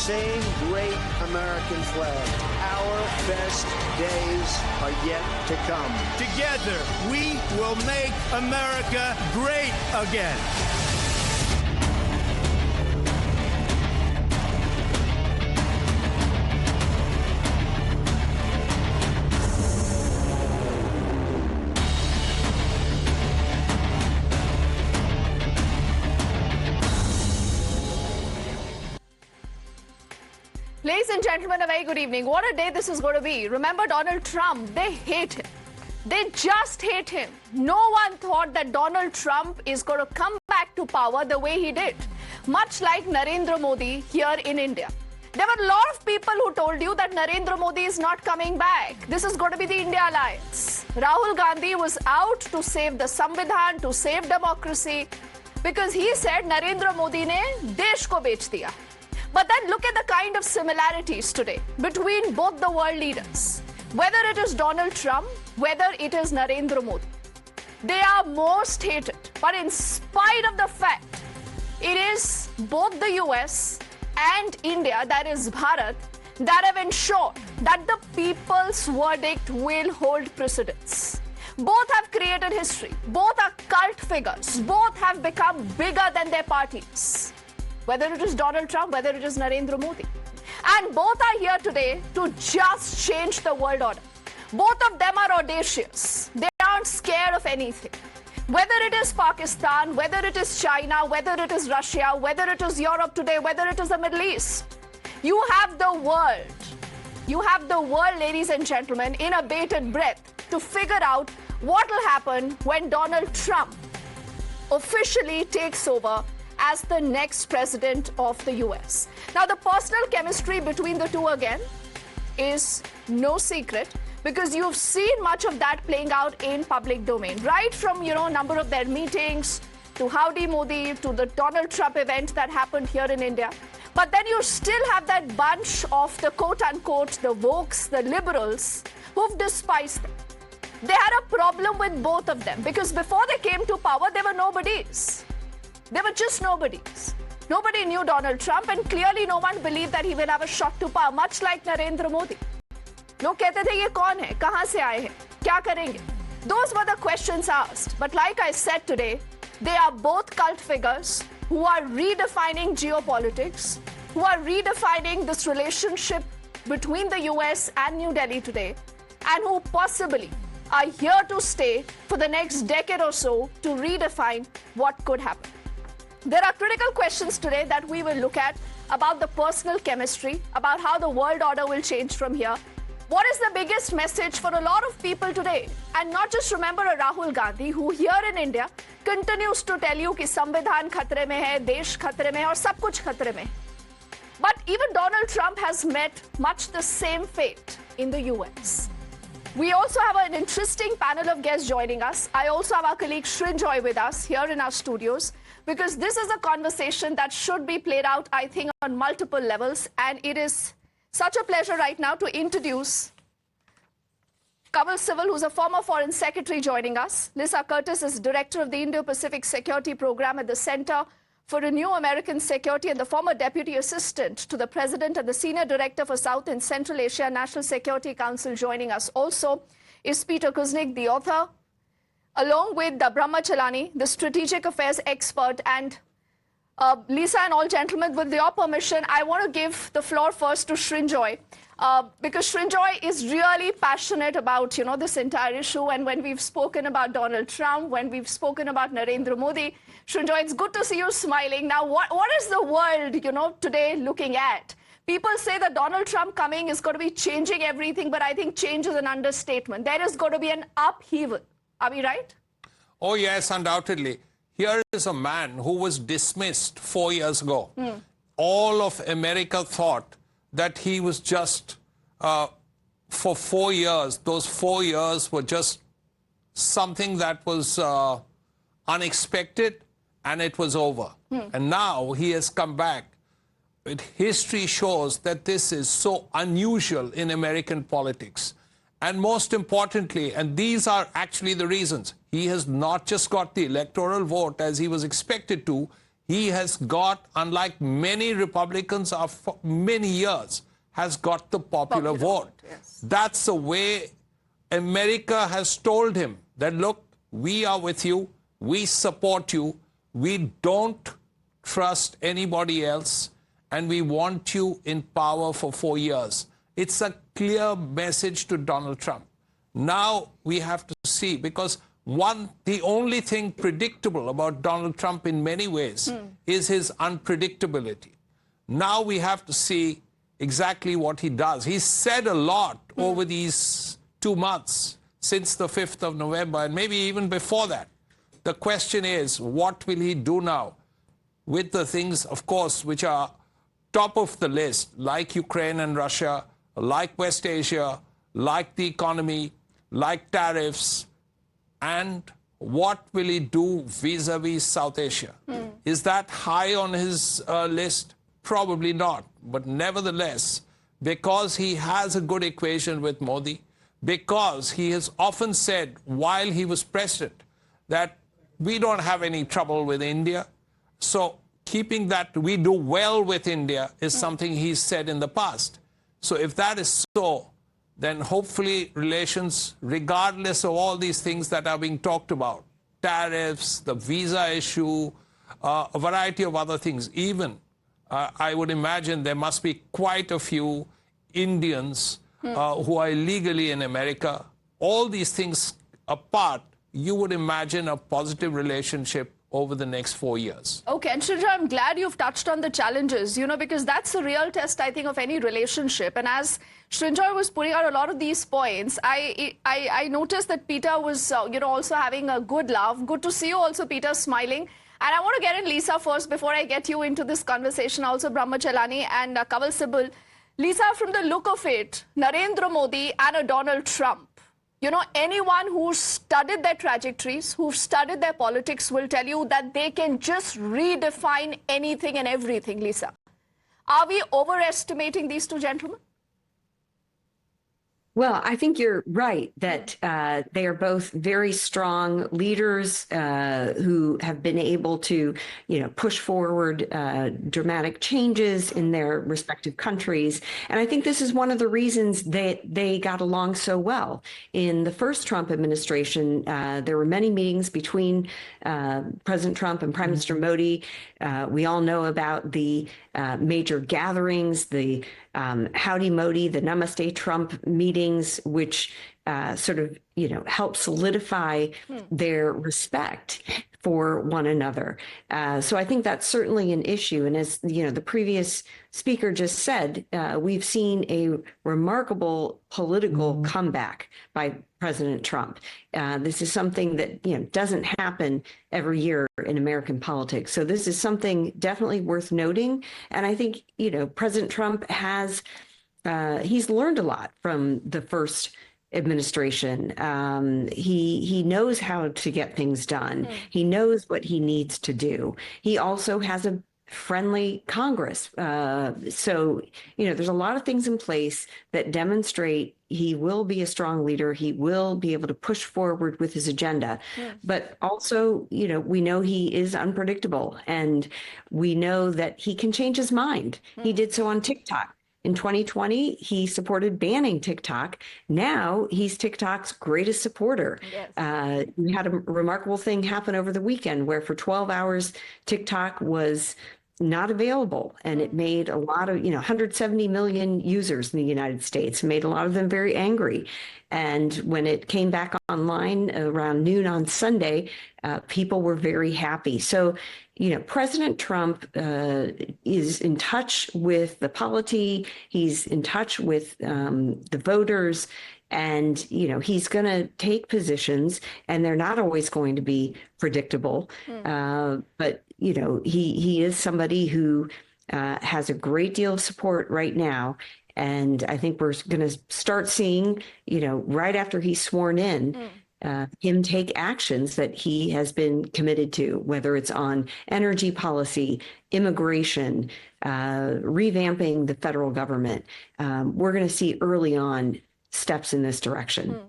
same great American flag. Our best days are yet to come. Together, we will make America great again. Ladies and gentlemen, a very good evening. What a day this is going to be. Remember Donald Trump, they hate him. They just hate him. No one thought that Donald Trump is going to come back to power the way he did. Much like Narendra Modi here in India. There were a lot of people who told you that Narendra Modi is not coming back. This is going to be the India Alliance. Rahul Gandhi was out to save the Samvidhan, to save democracy, because he said Narendra Modi ne desh ko bech diya. But then look at the kind of similarities today between both the world leaders. Whether it is Donald Trump, whether it is Narendra Modi. They are most hated. But in spite of the fact, it is both the US and India, that is Bharat, that have ensured that the people's verdict will hold precedence. Both have created history. Both are cult figures. Both have become bigger than their parties. Whether it is Donald Trump, whether it is Narendra Modi. And both are here today to just change the world order. Both of them are audacious. They aren't scared of anything. Whether it is Pakistan, whether it is China, whether it is Russia, whether it is Europe today, whether it is the Middle East. You have the world. You have the world, ladies and gentlemen, in a bated breath to figure out what will happen when Donald Trump officially takes over as the next president of the US. Now, the personal chemistry between the two again is no secret because you've seen much of that playing out in public domain, right from, number of their meetings to Howdy Modi to the Donald Trump event that happened here in India. But then you still have that bunch of the quote-unquote, the wokes, the liberals who've despised them. They had a problem with both of them because before they came to power, they were nobodies. They were just nobodies. Nobody knew Donald Trump and clearly no one believed that he will have a shot to power, much like Narendra Modi. लोग कहते थे ये कौन है, कहां से आए हैं, क्या करेंगे? Those were the questions asked. But like I said today, they are both cult figures who are redefining geopolitics, who are redefining this relationship between the US and New Delhi today, and who possibly are here to stay for the next decade or so to redefine what could happen. There are critical questions today that we will look at about the personal chemistry, about how the world order will change from here. What is the biggest message for a lot of people today? And not just remember a Rahul Gandhi who here in India continues to tell you कि संविधान खतरे में है, देश खतरे में है और सब कुछ खतरे में है. But even Donald Trump has met much the same fate in the US. We also have an interesting panel of guests joining us. I also have our colleague Srinjoy with us here in our studios because this is a conversation that should be played out, I think, on multiple levels. And it is such a pleasure right now to introduce Kamal Sivil, who's a former Foreign Secretary, joining us. Lisa Curtis is Director of the Indo-Pacific Security Program at the Center for a New American Security and the former Deputy Assistant to the President and the Senior Director for South and Central Asia National Security Council. Joining us also is Peter Kuznick, the author, along with Brahma Chalani, the Strategic Affairs expert. And Lisa and all gentlemen, with your permission, I want to give the floor first to Srinjoy. Because Srinjoy is really passionate about, this entire issue. And when we've spoken about Donald Trump, when we've spoken about Narendra Modi, Srinjoy, it's good to see you smiling. Now, what is the world, today looking at? People say that Donald Trump coming is going to be changing everything, but I think change is an understatement. There is going to be an upheaval. Are we right? Oh, yes, undoubtedly. Here is a man who was dismissed 4 years ago. All of America thought that he was just, for 4 years, those 4 years were just something that was unexpected and it was over. And now he has come back. History shows that this is so unusual in American politics. And most importantly, and these are actually the reasons, he has not just got the electoral vote as he was expected to, he has got, unlike many Republicans for many years, has got the popular vote. Yes. That's the way America has told him that, look, we are with you, we support you, we don't trust anybody else, and we want you in power for 4 years. It's a clear message to Donald Trump. Now we have to see, because the only thing predictable about Donald Trump in many ways is his unpredictability. Now we have to see exactly what he does. He's said a lot over these 2 months, since the 5th of November, and maybe even before that. The question is, what will he do now with the things, of course, which are top of the list, like Ukraine and Russia, like West Asia, like the economy, like tariffs, and what will he do vis-a-vis South Asia? Is that high on his list? Probably not. But nevertheless, because he has a good equation with Modi, because he has often said while he was president that we don't have any trouble with India. So keeping that we do well with India is something he's said in the past. So if that is so, then hopefully relations, regardless of all these things that are being talked about, tariffs, the visa issue, a variety of other things, even I would imagine there must be quite a few Indians who are illegally in America. All these things apart, you would imagine a positive relationship over the next 4 years. Okay, and Sridhar, I'm glad you've touched on the challenges, because that's the real test, I think, of any relationship. And as Sridhar was putting out a lot of these points, I noticed that Peter was, also having a good laugh. Good to see you also, Peter, smiling. And I want to get in Lisa first before I get you into this conversation, also Brahma Chelani and Kaval Sibal. Lisa, from the look of it, Narendra Modi and a Donald Trump, anyone who's studied their trajectories, who've studied their politics will tell you that they can just redefine anything and everything, Lisa. Are we overestimating these two gentlemen? Well, I think you're right that they are both very strong leaders who have been able to, push forward dramatic changes in their respective countries. And I think this is one of the reasons that they got along so well. In the first Trump administration, there were many meetings between President Trump and Prime Minister Modi. We all know about the major gatherings, the Howdy Modi, the Namaste Trump meetings, which sort of, help solidify their respect for one another. So I think that's certainly an issue. And as, the previous speaker just said, we've seen a remarkable political comeback by President Trump. This is something that, doesn't happen every year in American politics. So this is something definitely worth noting. And I think, President Trump has, he's learned a lot from the first administration. He knows how to get things done. He knows what he needs to do. He also has a friendly Congress. So, there's a lot of things in place that demonstrate he will be a strong leader. He will be able to push forward with his agenda. But also, we know he is unpredictable, and we know that he can change his mind. He did so on TikTok. In 2020, he supported banning TikTok. Now he's TikTok's greatest supporter. Yes. We had a remarkable thing happen over the weekend where for 12 hours, TikTok was not available. And it made a lot of, 170 million users in the United States, made a lot of them very angry. And when it came back online around noon on Sunday, people were very happy. So, President Trump is in touch with the polity. He's in touch with the voters. And, he's going to take positions, and they're not always going to be predictable. But, he is somebody who has a great deal of support right now. And I think we're going to start seeing, right after he's sworn in, him take actions that he has been committed to, whether it's on energy policy, immigration, revamping the federal government. We're going to see early on steps in this direction.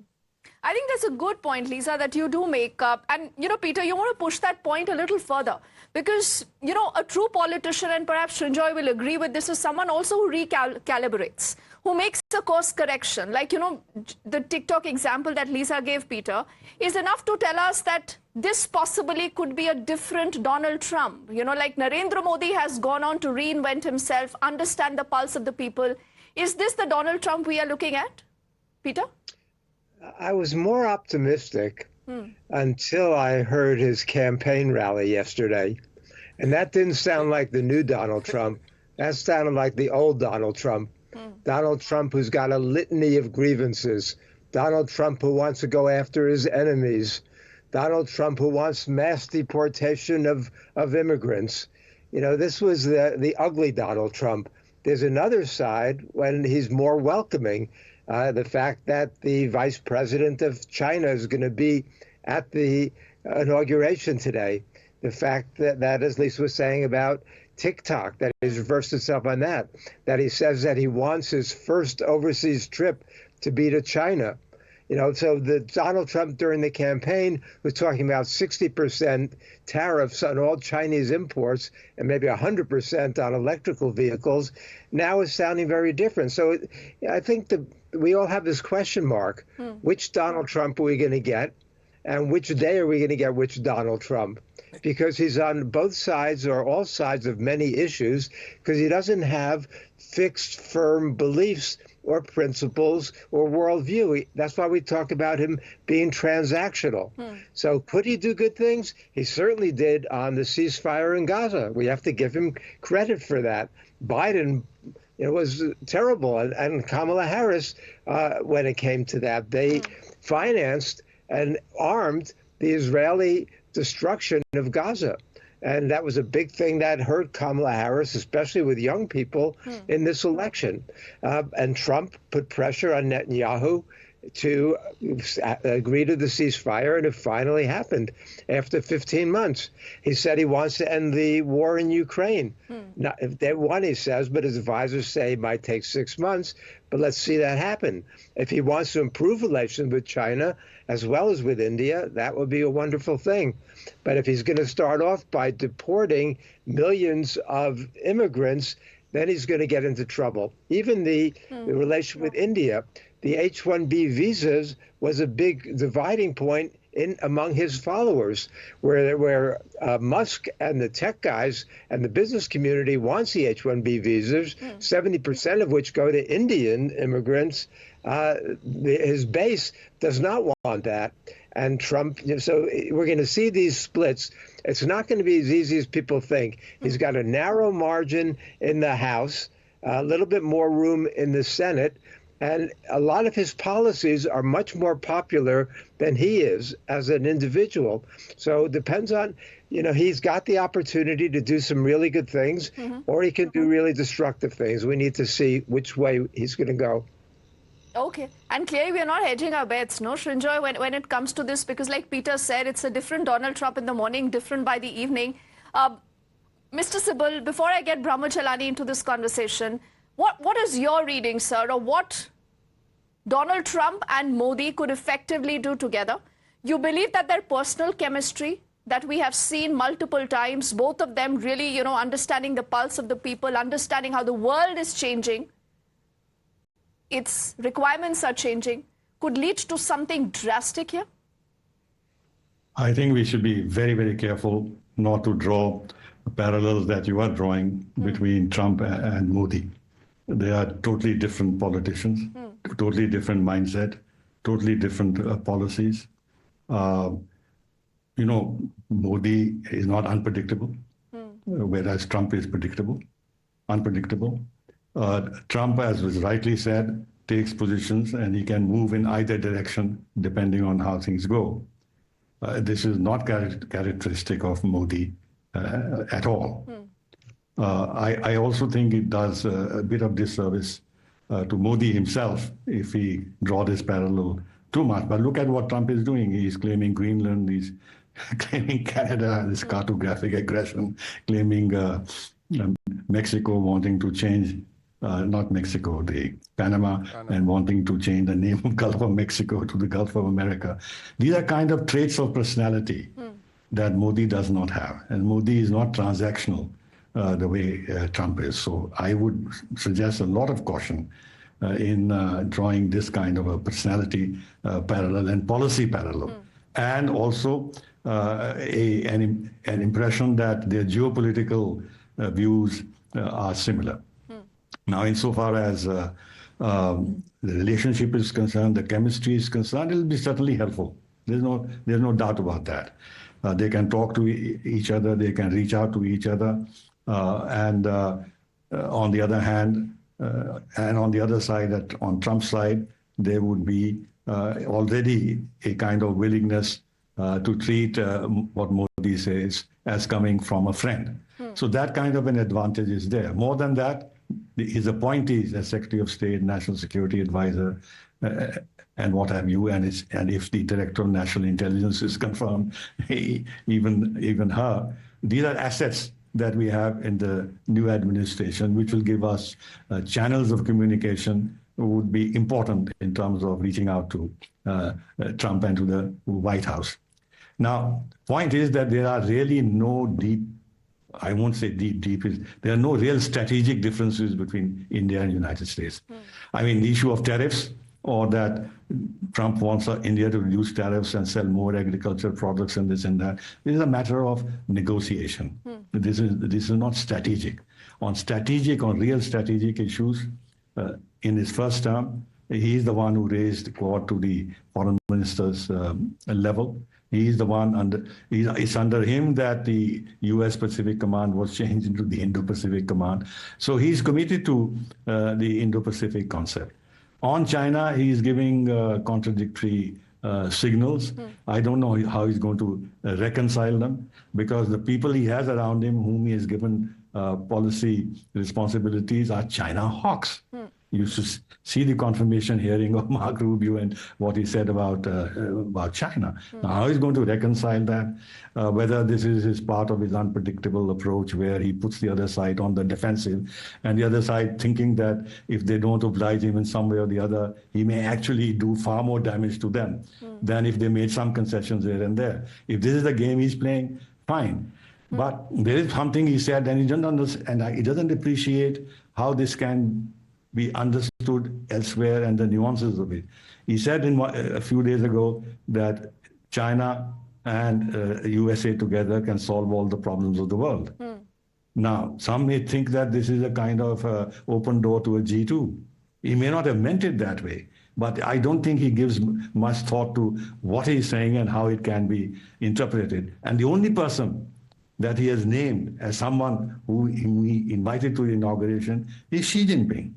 I think that's a good point, Lisa, that you do make up. And, Peter, you want to push that point a little further because, a true politician, and perhaps Srinjoy will agree with this, is someone also who recalibrates, who makes a course correction. Like, the TikTok example that Lisa gave, Peter, is enough to tell us that this possibly could be a different Donald Trump. Like Narendra Modi has gone on to reinvent himself, understand the pulse of the people. Is this the Donald Trump we are looking at, Peter? I was more optimistic until I heard his campaign rally yesterday. And that didn't sound like the new Donald Trump. That sounded like the old Donald Trump. Donald Trump who's got a litany of grievances. Donald Trump who wants to go after his enemies. Donald Trump who wants mass deportation of immigrants. This was the ugly Donald Trump. There's another side when he's more welcoming. The fact that the vice president of China is going to be at the inauguration today. The fact that, as Lisa was saying about TikTok, that he's reversed himself on that he says that he wants his first overseas trip to be to China. So the Donald Trump during the campaign was talking about 60% tariffs on all Chinese imports and maybe 100% on electrical vehicles. Now is sounding very different. So I think we all have this question mark. Which Donald Trump are we going to get? And which day are we going to get which Donald Trump? Because he's on both sides or all sides of many issues because he doesn't have fixed, firm beliefs or principles or worldview. That's why we talk about him being transactional. So could he do good things? He certainly did on the ceasefire in Gaza. We have to give him credit for that. Biden, it was terrible. And Kamala Harris, when it came to that, they financed and armed the Israeli destruction of Gaza. And that was a big thing that hurt Kamala Harris, especially with young people in this election. And Trump put pressure on Netanyahu to agree to the ceasefire, and it finally happened after 15 months. He said he wants to end the war in Ukraine. Now, if they won, he says, but his advisors say it might take 6 months. But let's see that happen. If he wants to improve relations with China as well as with India, that would be a wonderful thing. But if he's going to start off by deporting millions of immigrants, then he's going to get into trouble. Even the relation with India, the H-1B visas was a big dividing point among his followers, where Musk and the tech guys and the business community wants the H-1B visas, 70% of which go to Indian immigrants. His base does not want that. And Trump, so we're going to see these splits. It's not going to be as easy as people think. He's got a narrow margin in the House, a little bit more room in the Senate. And a lot of his policies are much more popular than he is as an individual. So it depends on, he's got the opportunity to do some really good things, or he can do really destructive things. We need to see which way he's going to go. Okay. And clearly we are not hedging our bets, no, Srinjoy, when it comes to this, because like Peter said, it's a different Donald Trump in the morning, different by the evening. Mr. Sibal, before I get Brahmachalani into this conversation, what is your reading, sir, of what Donald Trump and Modi could effectively do together? You believe that their personal chemistry that we have seen multiple times, both of them really, understanding the pulse of the people, understanding how the world is changing, its requirements are changing, could lead to something drastic here? I think we should be very, very careful not to draw parallels that you are drawing between Trump and Modi. They are totally different politicians, totally different mindset, totally different policies. Modi is not unpredictable, whereas Trump is unpredictable. Trump, as was rightly said, takes positions and he can move in either direction depending on how things go. This is not characteristic of Modi at all. I also think it does a bit of disservice to Modi himself if he draw this parallel too much. But look at what Trump is doing. He's claiming Greenland, he's claiming Canada, this cartographic aggression, claiming Mexico wanting to change not Mexico, the Panama, and wanting to change the name of Gulf of Mexico to the Gulf of America. These are kind of traits of personality that Modi does not have. And Modi is not transactional the way Trump is. So I would suggest a lot of caution in drawing this kind of a personality parallel and policy parallel. And also an impression that their geopolitical views are similar. Now, insofar as the relationship is concerned, the chemistry is concerned, it will be certainly helpful. There's no doubt about that. They can talk to each other, they can reach out to each other, and on the other hand, and on the other side, on Trump's side, there would be already a kind of willingness to treat what Modi says as coming from a friend. So that kind of an advantage is there. More than that, his appointees as Secretary of State, National Security Advisor, and what have you, and if the Director of National Intelligence is confirmed, even her, these are assets that we have in the new administration, which will give us channels of communication would be important in terms of reaching out to Trump and to the White House. Now, point is that there are really no deep, I won't say deep, there are no real strategic differences between India and the United States. I mean, the issue of tariffs, or that Trump wants India to reduce tariffs and sell more agricultural products and this and that, this is a matter of negotiation. This is not strategic. On real strategic issues, in his first term, he is the one who raised the Quad to the foreign minister's level. He is the one it's under him that the US Pacific Command was changed into the Indo-Pacific Command. So he's committed to the Indo-Pacific concept. On China, he is giving contradictory signals. I don't know how he's going to reconcile them, because the people he has around him, whom he has given policy responsibilities, are China hawks. You should see the confirmation hearing of Mark Rubio and what he said about China. Now, how he's going to reconcile that, whether this is part of his unpredictable approach where he puts the other side on the defensive and the other side thinking that if they don't oblige him in some way or the other, he may actually do far more damage to them than if they made some concessions here and there. If this is the game he's playing, fine. But there is something he said, and he doesn't understand, and he doesn't appreciate how this can be understood elsewhere and the nuances of it. He said a few days ago that China and USA together can solve all the problems of the world. Now, some may think that this is a kind of open door to a G2. He may not have meant it that way, but I don't think he gives much thought to what he's saying and how it can be interpreted. And the only person that he has named as someone who he invited to the inauguration is Xi Jinping.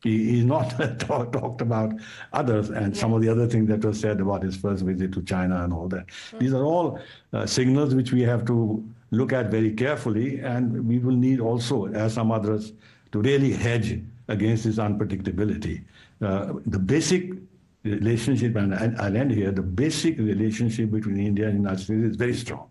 He's not talked about others and some of the other things that were said about his first visit to China and all that. These are all signals which we have to look at very carefully, and we will need also, as some others, to really hedge against this unpredictability. The basic relationship, and I'll end here, the basic relationship between India and the United States is very strong.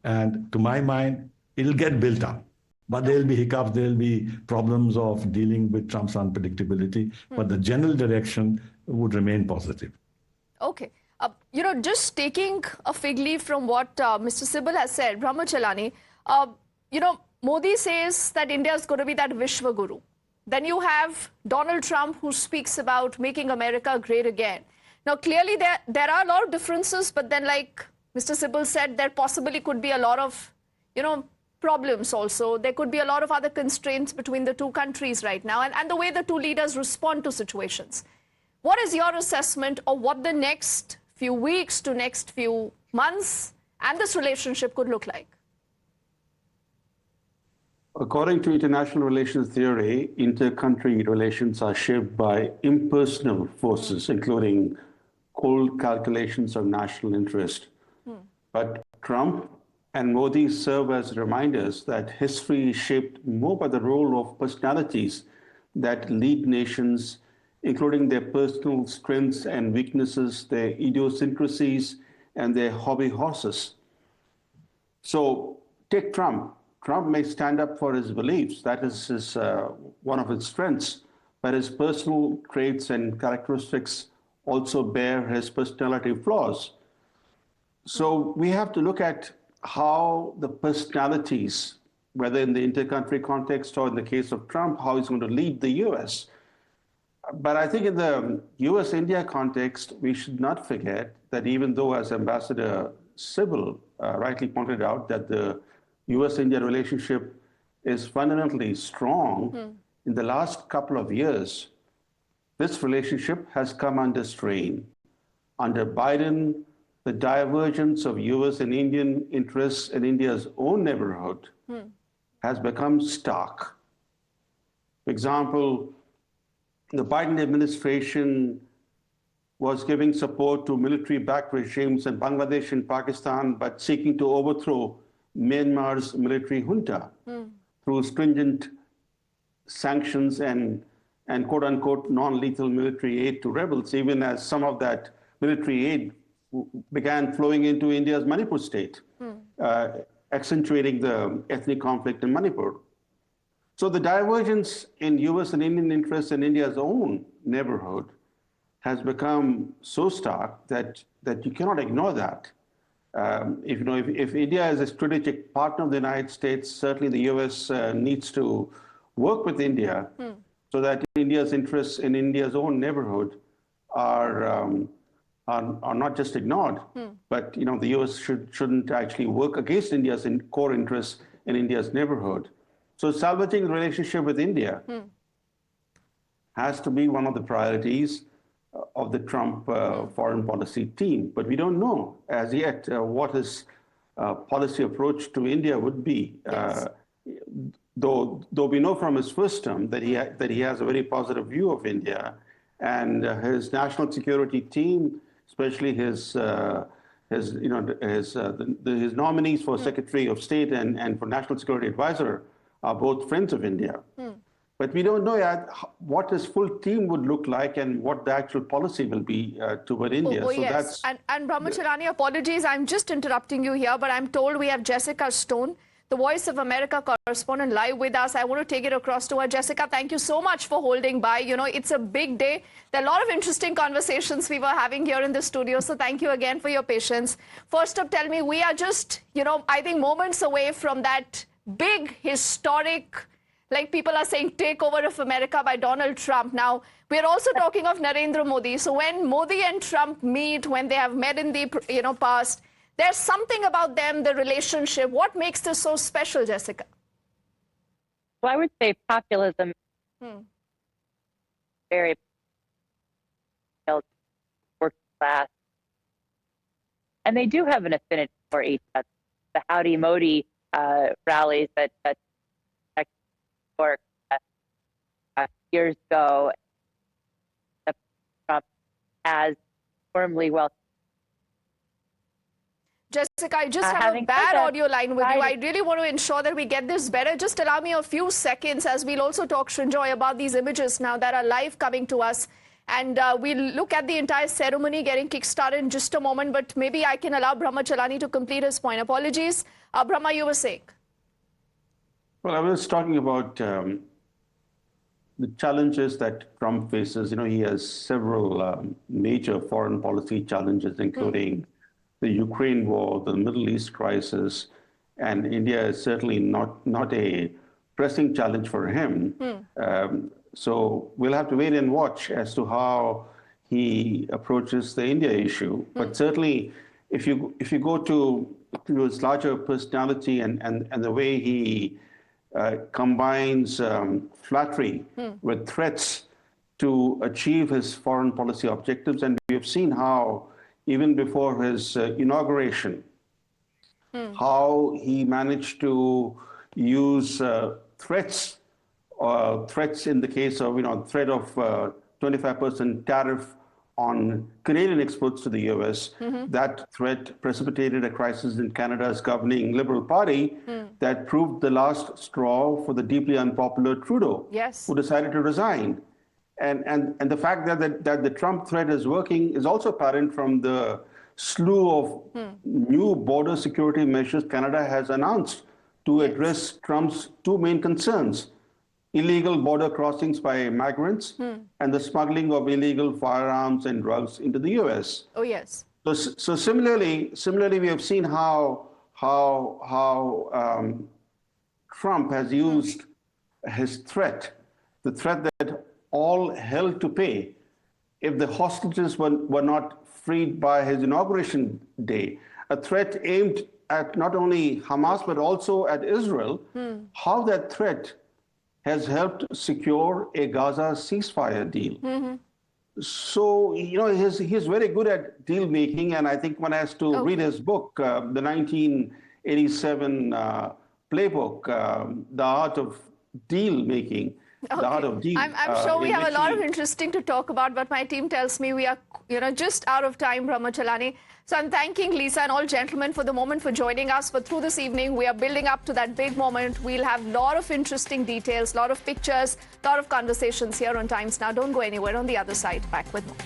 And to my mind, it'll get built up. But there'll be hiccups, there'll be problems of dealing with Trump's unpredictability, but the general direction would remain positive. Okay. Just taking a fig leaf from what Mr. Sibal has said, Brahmachalani, Modi says that India is going to be that Vishwaguru. Then you have Donald Trump, who speaks about making America great again. Now, clearly there are a lot of differences, but then like Mr. Sibal said, there possibly could be a lot of, problems also. There could be a lot of other constraints between the two countries right now, and the way the two leaders respond to situations. What is your assessment of what the next few weeks to next few months and this relationship could look like? According to international relations theory, inter-country relations are shaped by impersonal forces, including cold calculations of national interest. But Trump and Modi serve as reminders that history is shaped more by the role of personalities that lead nations, including their personal strengths and weaknesses, their idiosyncrasies, and their hobby horses. So take Trump. Trump may stand up for his beliefs. That is one of his strengths. But his personal traits and characteristics also bear his personality flaws. So we have to look at how the personalities, whether in the inter-country context or in the case of Trump, how he's going to lead the U.S. But I think in the U.S.-India context, we should not forget that even though, as Ambassador Sybil rightly pointed out, that the U.S.-India relationship is fundamentally strong, in the last couple of years, this relationship has come under strain. Under Biden, the divergence of U.S. and Indian interests in India's own neighborhood has become stark. For example, the Biden administration was giving support to military-backed regimes in Bangladesh and Pakistan, but seeking to overthrow Myanmar's military junta through stringent sanctions and quote-unquote non-lethal military aid to rebels, even as some of that military aid began flowing into India's Manipur state, accentuating the ethnic conflict in Manipur. So the divergence in U.S. and Indian interests in India's own neighborhood has become so stark that you cannot ignore that. If India is a strategic partner of the United States, certainly the U.S. needs to work with India so that India's interests in India's own neighborhood are not just ignored, but the U.S. shouldn't actually work against India's core interests in India's neighborhood. So salvaging the relationship with India has to be one of the priorities of the Trump foreign policy team. But we don't know as yet what his policy approach to India would be. Yes. Though we know from his first term that he has a very positive view of India, and his national security team, especially his nominees for Secretary of State and for National Security Advisor, are both friends of India. But we don't know yet what his full team would look like and what the actual policy will be toward India. So yes. And Brahmacharani, apologies, I'm just interrupting you here, but I'm told we have Jessica Stone, the Voice of America correspondent, live with us. I want to take it across to her. Jessica, thank you so much for holding by. It's a big day. There are a lot of interesting conversations we were having here in the studio, so thank you again for your patience. First up, tell me, we are just, I think moments away from that big, historic, like people are saying, takeover of America by Donald Trump. Now, we're also talking of Narendra Modi. So when Modi and Trump meet, when they have met in the past, there's something about them, the relationship. What makes this so special, Jessica? Well, I would say populism very working class. And they do have an affinity for each other. The Howdy Modi rallies that years ago, Trump has firmly welcomed. Jessica, I just have a bad audio line with you. I really want to ensure that we get this better. Just allow me a few seconds as we'll also talk, Srinjoy, about these images now that are live coming to us. And we'll look at the entire ceremony getting kickstarted in just a moment. But maybe I can allow Brahmacharani to complete his point. Apologies. Brahma, you were saying. Well, I was talking about the challenges that Trump faces. He has several major foreign policy challenges, including the Ukraine war, the Middle East crisis, and India is certainly not a pressing challenge for him. So we'll have to wait and watch as to how he approaches the India issue. But certainly, if you go to his larger personality and the way he combines flattery with threats to achieve his foreign policy objectives, and we have seen how even before his inauguration, how he managed to use threats in the case of, threat of 25% tariff on Canadian exports to the U.S. That threat precipitated a crisis in Canada's governing Liberal Party that proved the last straw for the deeply unpopular Trudeau, who decided to resign. And the fact that the Trump threat is working is also apparent from the slew of new border security measures Canada has announced to address Trump's two main concerns: illegal border crossings by migrants and the smuggling of illegal firearms and drugs into the U.S. Oh, yes. So similarly, we have seen how Trump has used his threat, the threat that all hell to pay if the hostages were not freed by his inauguration day, a threat aimed at not only Hamas but also at Israel, how that threat has helped secure a Gaza ceasefire deal. So, he's very good at deal making, and I think one has to read his book, the 1987 playbook, The Art of Deal Making. Okay. The art of deal. I'm sure we have a lot of interesting to talk about, but my team tells me we are, just out of time, Brahmachalani. So I'm thanking Lisa and all gentlemen for the moment for joining us. But through this evening, we are building up to that big moment. We'll have a lot of interesting details, a lot of pictures, a lot of conversations here on Times Now. Don't go anywhere. On the other side, back with more.